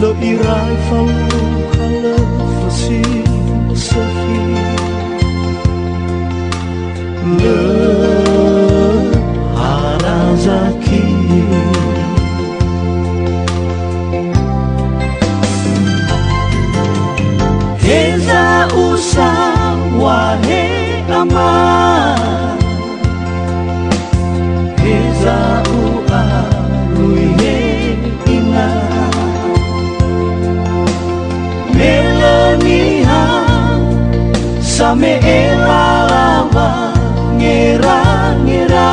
lo irai falu hala fasi safi le harazaki heza usa wahe ama heza ua luihe ina melaniha same elalawa ngira-ngira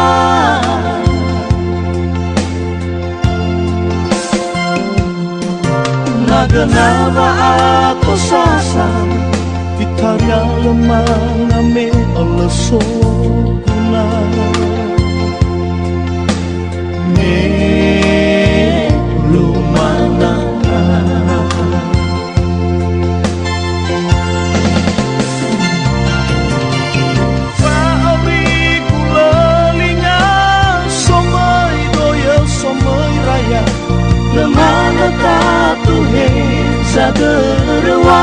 naganava ako sasa Italia lemang ame alaso kuna me lumana Faali kulalinga somai doya somai raya lemana tatuhe saderwa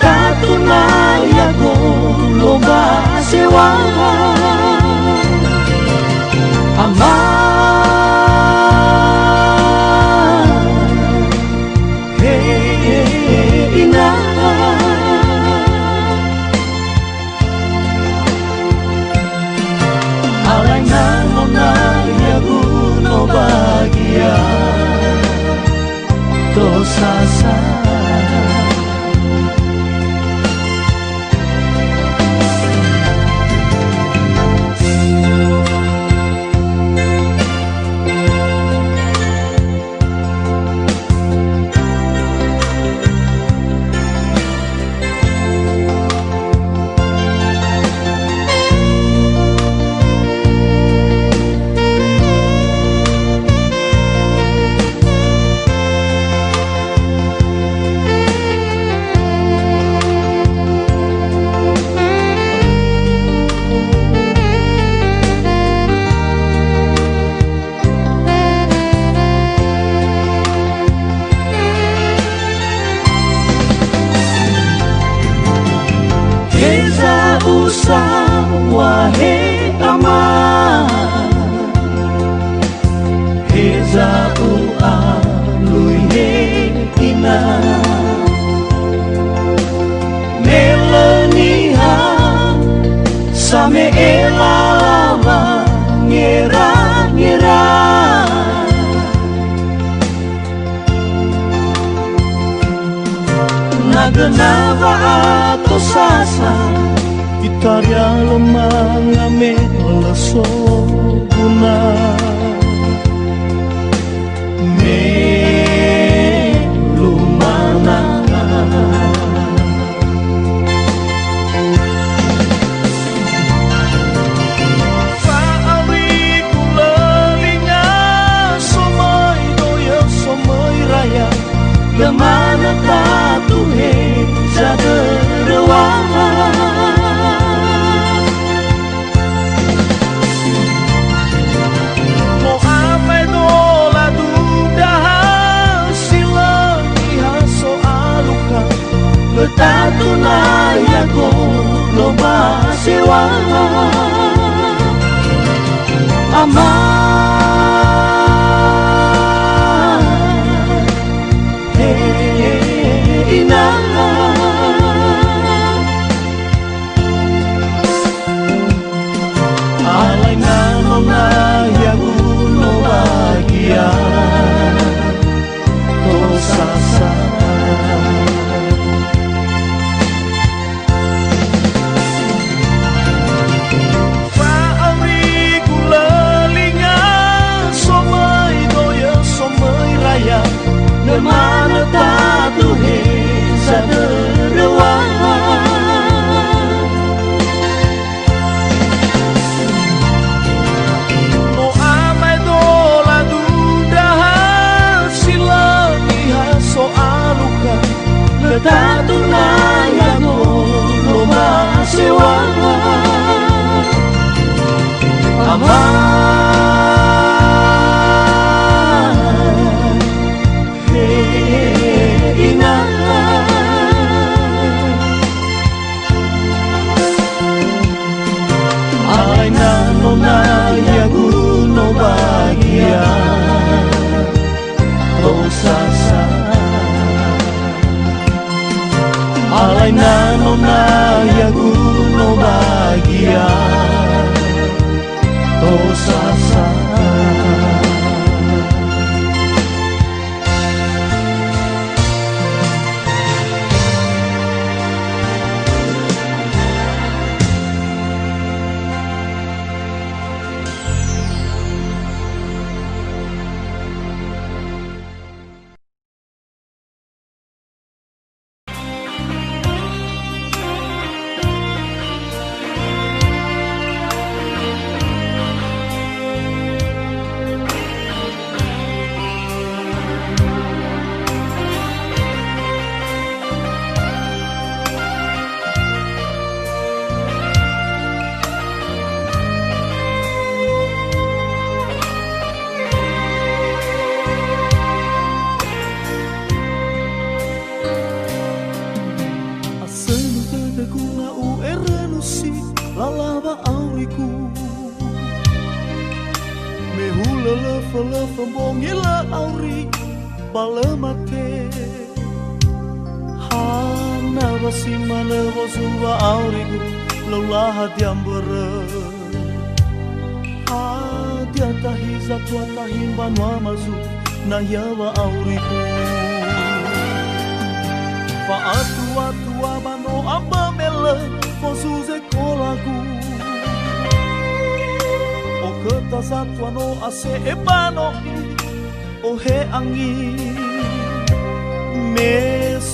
Tatu na yago loba sewa ama ina alai na lona yago no bagia to sasa wahe ama heza ua luihe ina melaniha same elalawa ngira-ngira naganava ato sasa Italia lemang ame alaso guna me lumana Faali kulalinga somai doya somai raya lemana tatuhe saderwa Tatu na yago loba sewa ama ina alai na lona yago loba gia to sasa Faali kulalinga Tatungayago loba sewa ama ina ay nanonayago no bahagia tosasa alay nanonayago no bahagia tosasa lalaba auriku mehula lefa bongila auri balemate hana basimana bosuba auriku laulaha diambere hadia tahiza tua tahimba mazu na yawa auriku fa atua bano ambamela Posuze kolagu o kata satwa no ase ebano o he angi me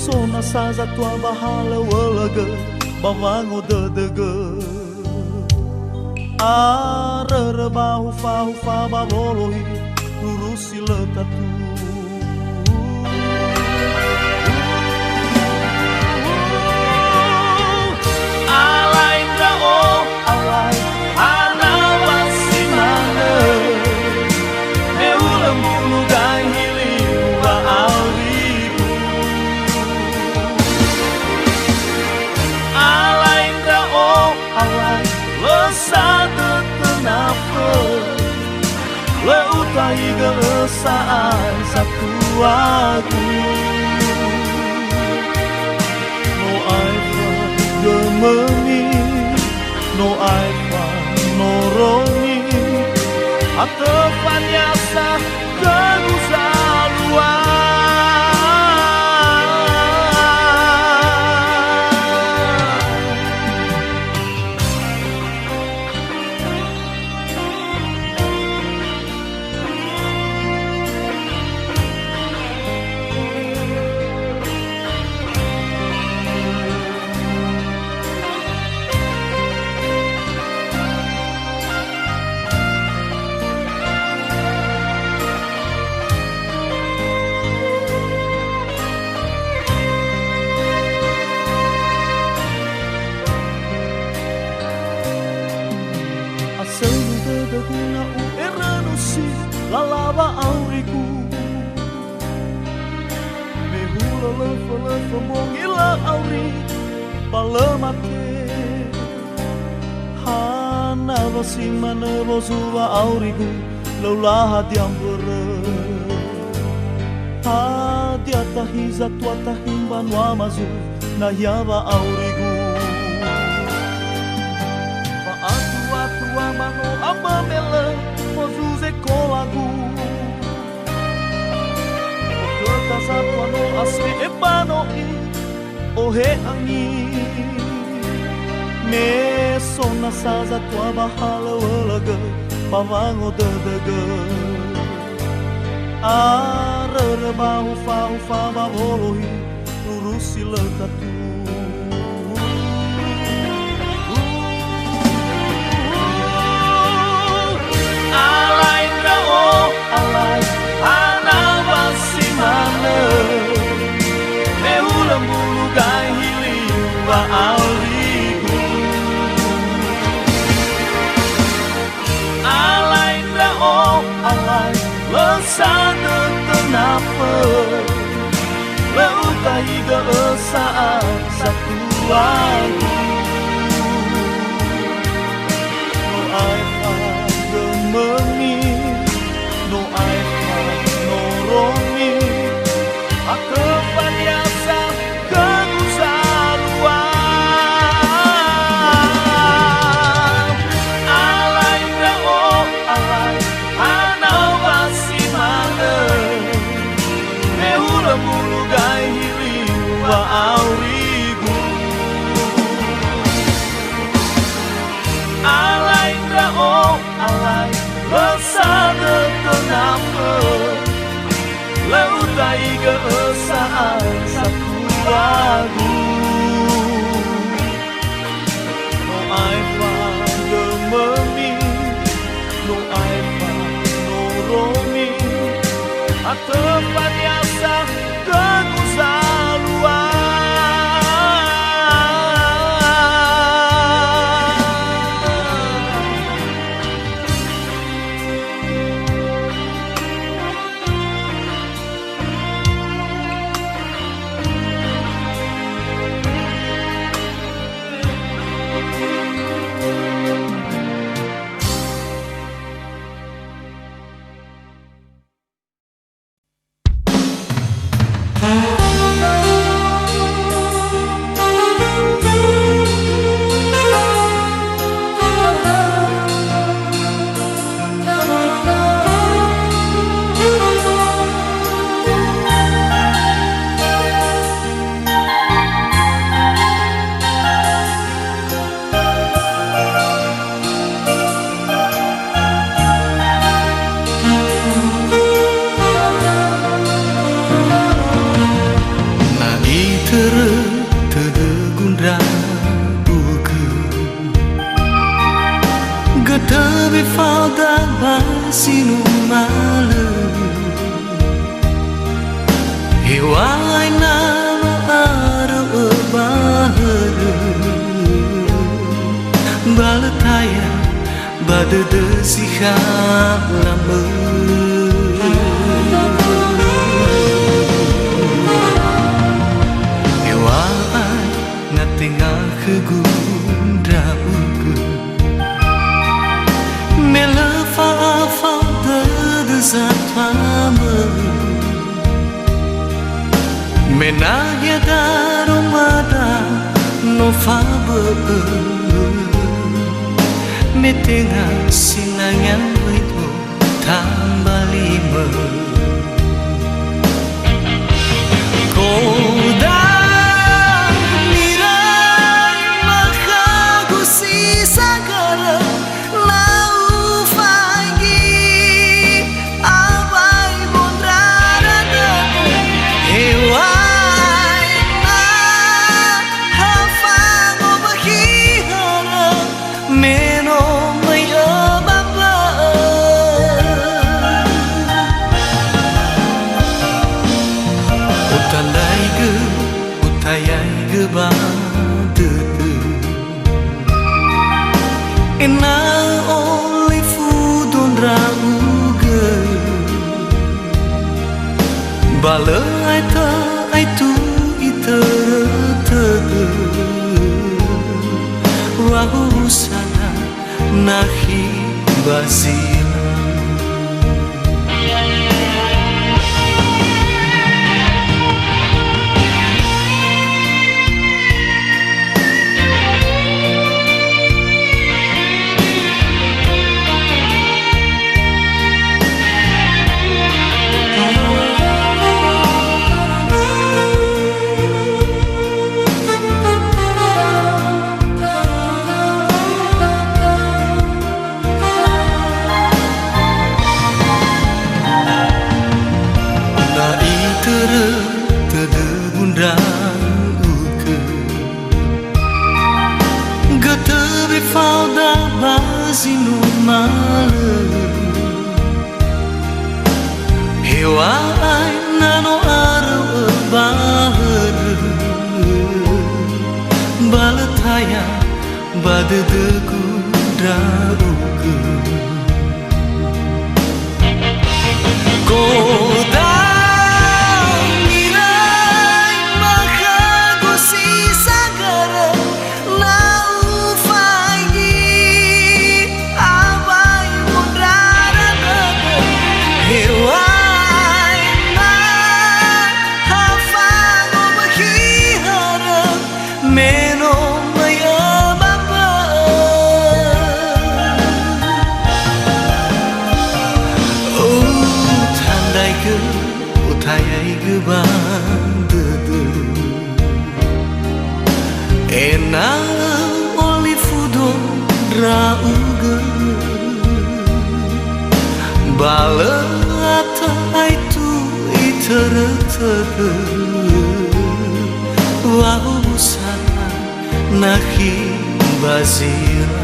sona saza tua bahala walaga bawango dadaga arara bahu fa babolohi lurusi letatu leutai geesaan satu aku no aifa gemengi no aifa no rongi atepan yasa kenusaluan guna u eranusi lalaba auriku mehula lefa mongila auri balemate hana basimana bosuba auriku laulaha diambere hadia tahiza tua tahimban wamazu na yaba auriku tua mano amamela posuze kolagu kota satwa no ase ebano o he angi me sona saza tua bahala walaga bawango dadaga arara bahu fa babolohi lurusi letatu alay ana basimane me ulam bulu wa aurigu alai da oh alai lesana tenape leutai geusaan satu lagu no aifa gemengi no aifa no romi akepan yasa kegusaluan alai da oh alai anau basimane mehula mulu gai hili wa aurigu alai da oh alai lesana tenape leutai geusaan satu lagu no aifa gemengi no aifa no romi atepan yasa kegusaluan Getabi falda basinu malu Hiwai nano ara bahara Balataya badada siha lama Hiwai ngatingah kegundra Mela fa de zatama Menaya darumada no fabe Metenga sinangan itu tambah lima Koda nirai makagu sisagara Ena oli fudon rauge Bala aita aitu ita Wahu sana nahi basila falda basinu malu Hiwai nano ara bahar baletaya badedegu drauge Koda mirai makago si sagara nau faigi abai mundrara daga hewai na hafango mahihara meno mayababa tandai ke utayai gebandede enang olifudo drauge bale ata itu iterete wau busana nahi bazira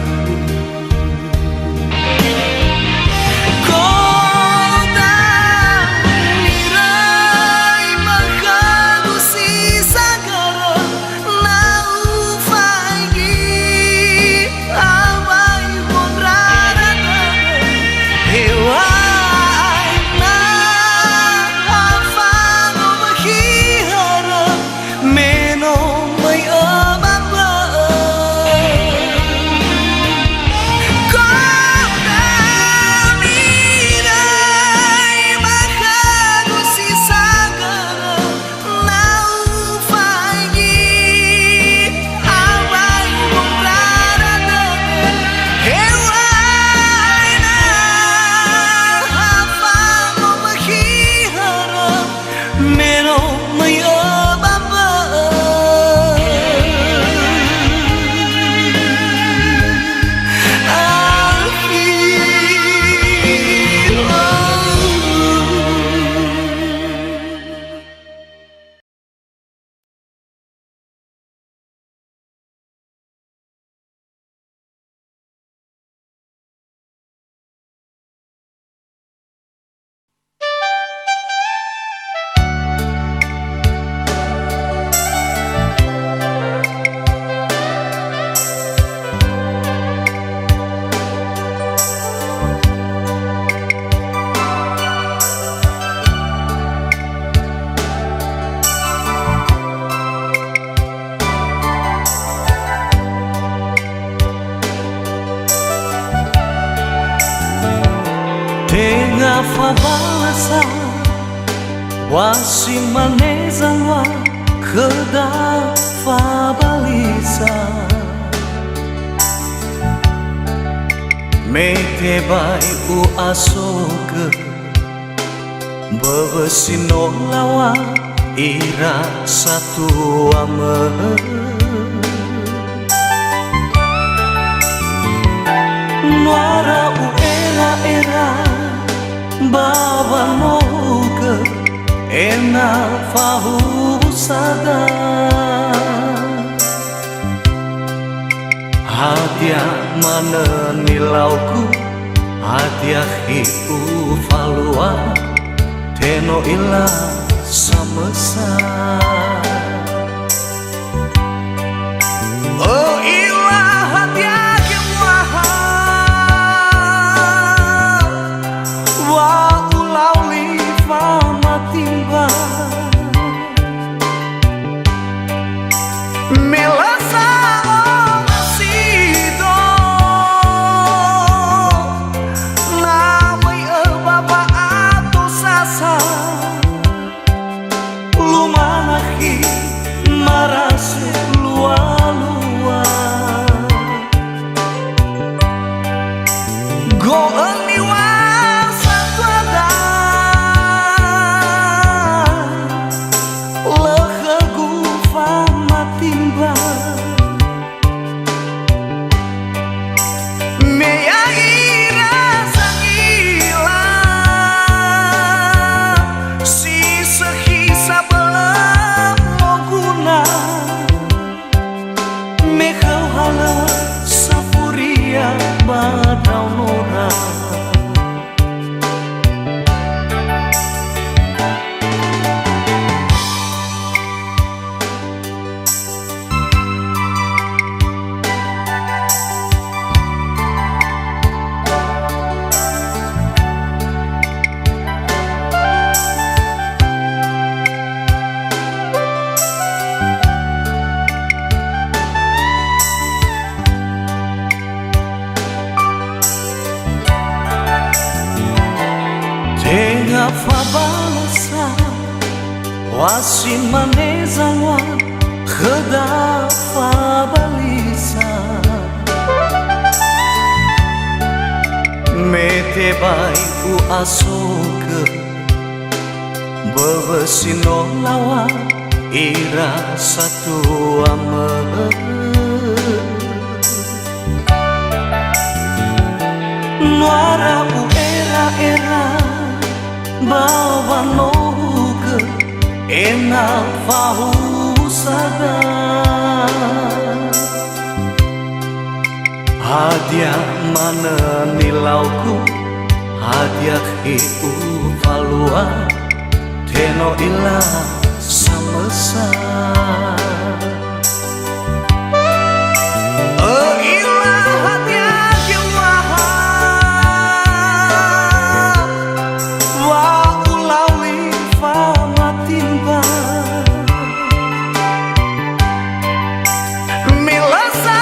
Tengah fabalasa wasi manezanwa keda fabalisa mete bai u asoge bebesino lawa ira satu ame nuara u era baba moga ena fahu sada hadia mana nilauku hadia hiu falua teno ila samesa oh ila hadia Timba Wasi manezangwa Khedafa balisa Mete bai u asoke Bebesino lawa Ira satu ame Nuara u era Bawa nohuke Ena fahu sada Hadiah mana nilauku Hadiah hiu valua Teno ila samesa Ila hadiah jiwaha Wa ulawi famatimba Milasa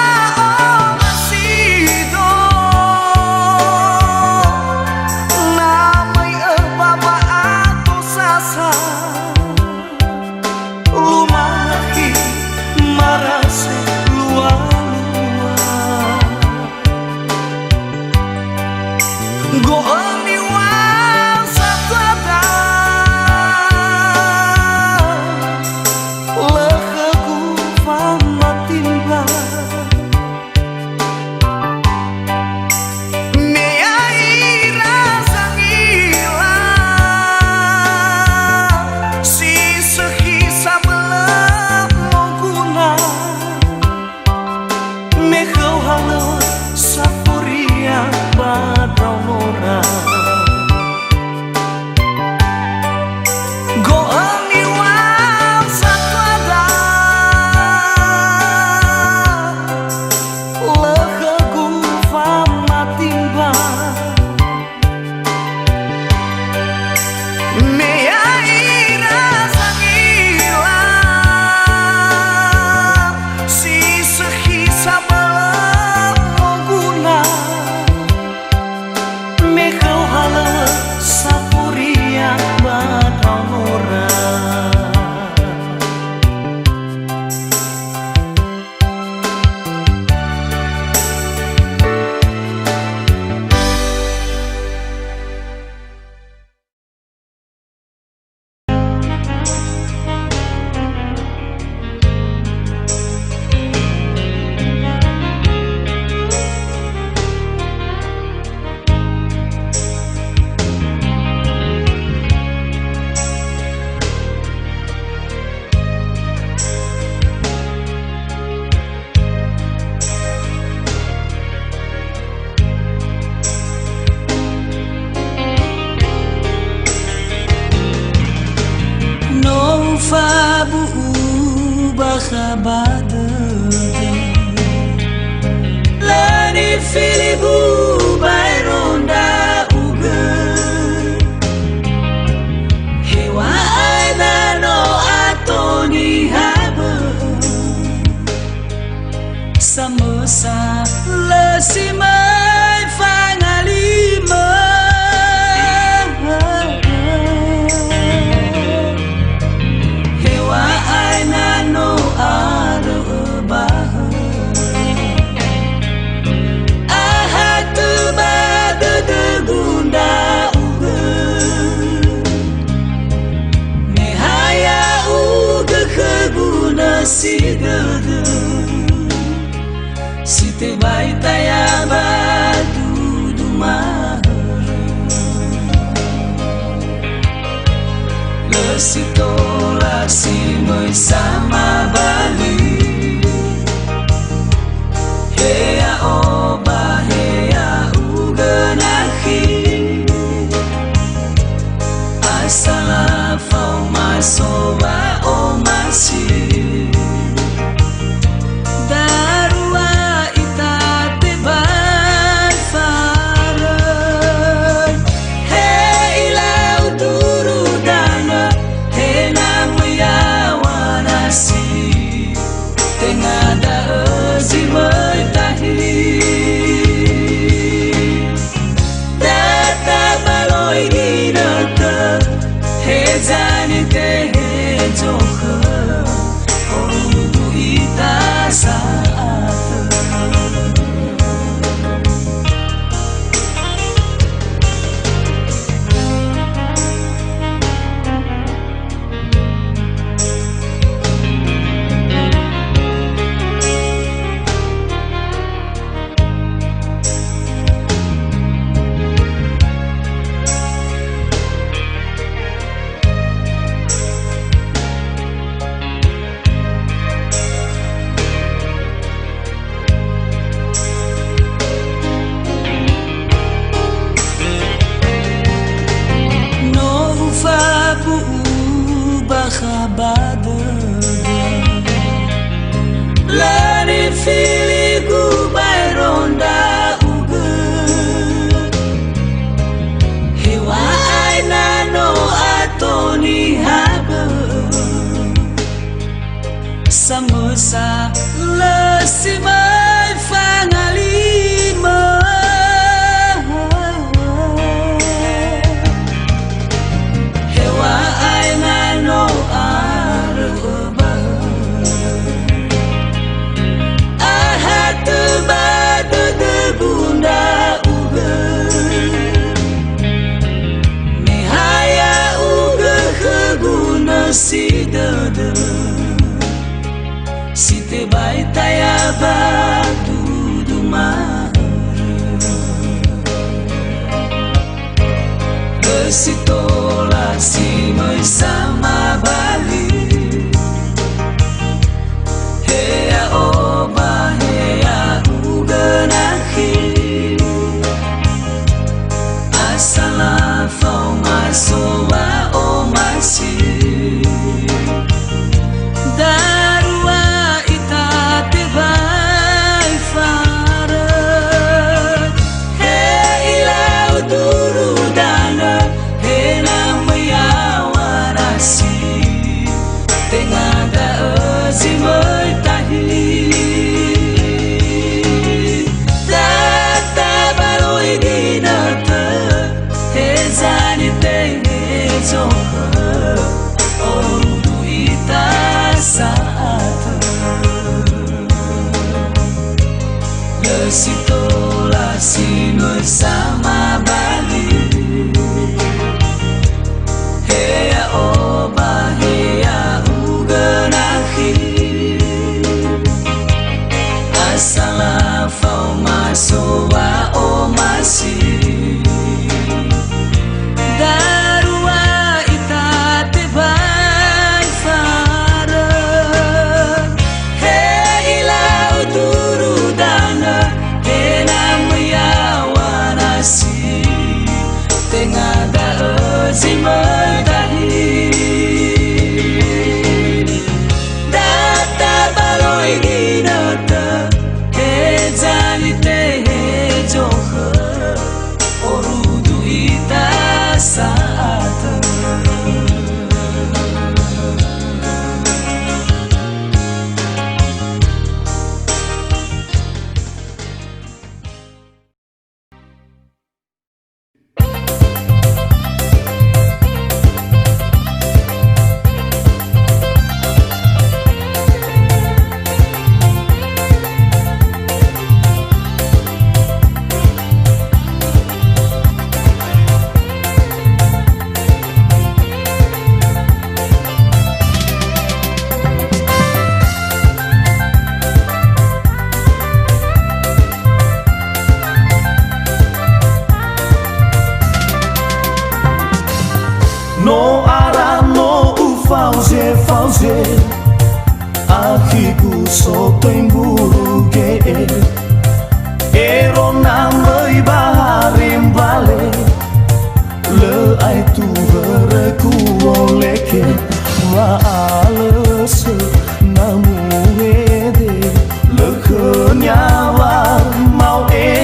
Fabu bakhabade Lani filibu bayronda uge Hewa aina no atoni habe Samosa lesimai fangalima Sigada si te vai tayaba du mar le si tola si mai sama bali hea oba hea uganahi asala fau masoba o masi filigu bai ronda uga hewa aina no atoni haga samusa lesimai fangalima hewa aina no arba ahat bada de bunda uga nihaya uga khaguna sidada site bai tayaba dudumar besitola si sama bali hea oba hea uganahi asala fau masowa o masi darua itate vai farat he ilau durudana he namaya warasi tengada azimai tahi tata baloi dinata he zani tenge zoka oru ita saat lesitola sino sama bali hea oba hea uganahi asala fau masowa o masi darua itate bai faran he ilau durudana he namaya warasi tengada azimai dahi data baloi ginata he zanite he joha orudu ita saat no ara no fauze akiku soto emburu ke ero namai baharim vale le ai tu bereku oleke wa alese namu ede le kenyawa mau e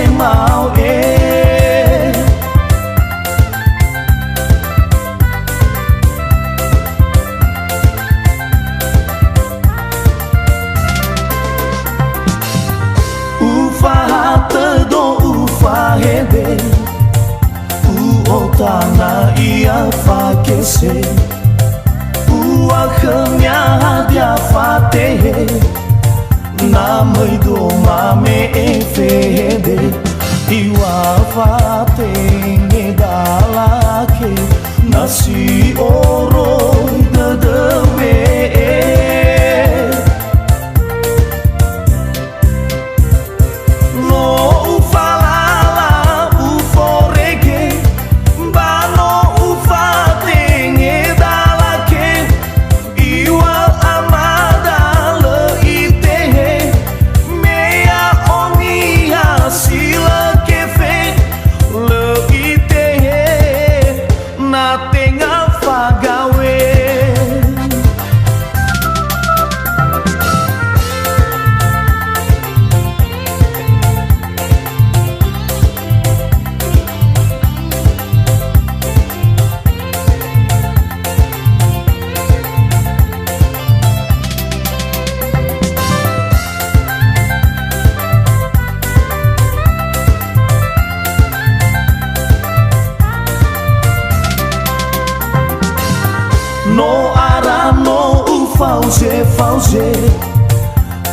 hebe uotana ia fakese uakhnya dia fatehe namai do mame efede iwa fatenge dalake nasi oro dedewe Iwa amada le fauze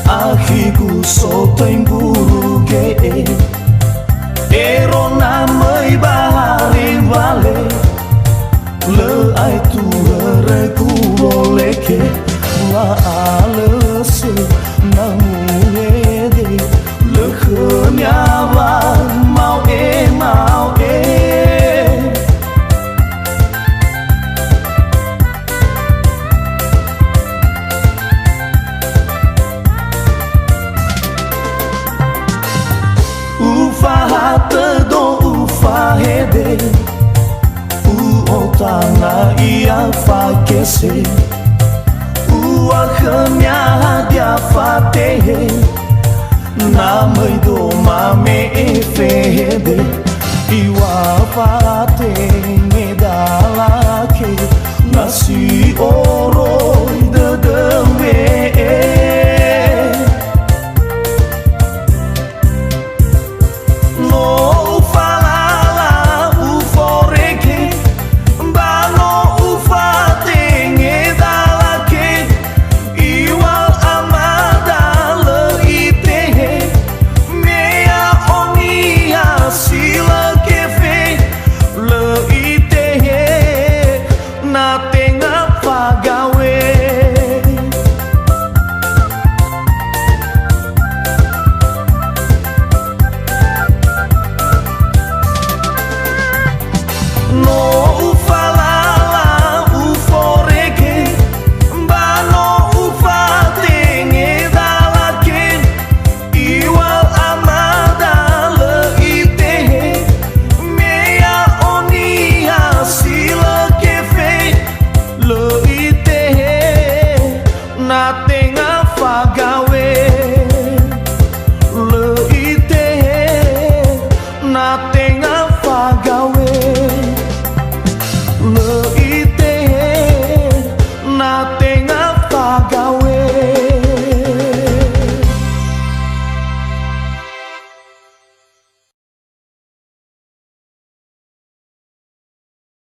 Ahiku so temburu ge Erona mai bahari vale Le ai tu regu roleke La alese namuede Le khnyava mau e Ufahate do ufahede Uotana ia fakese Uakhnya dia fatehe Namai do mame efehede Iwa fate medalake Nasi oro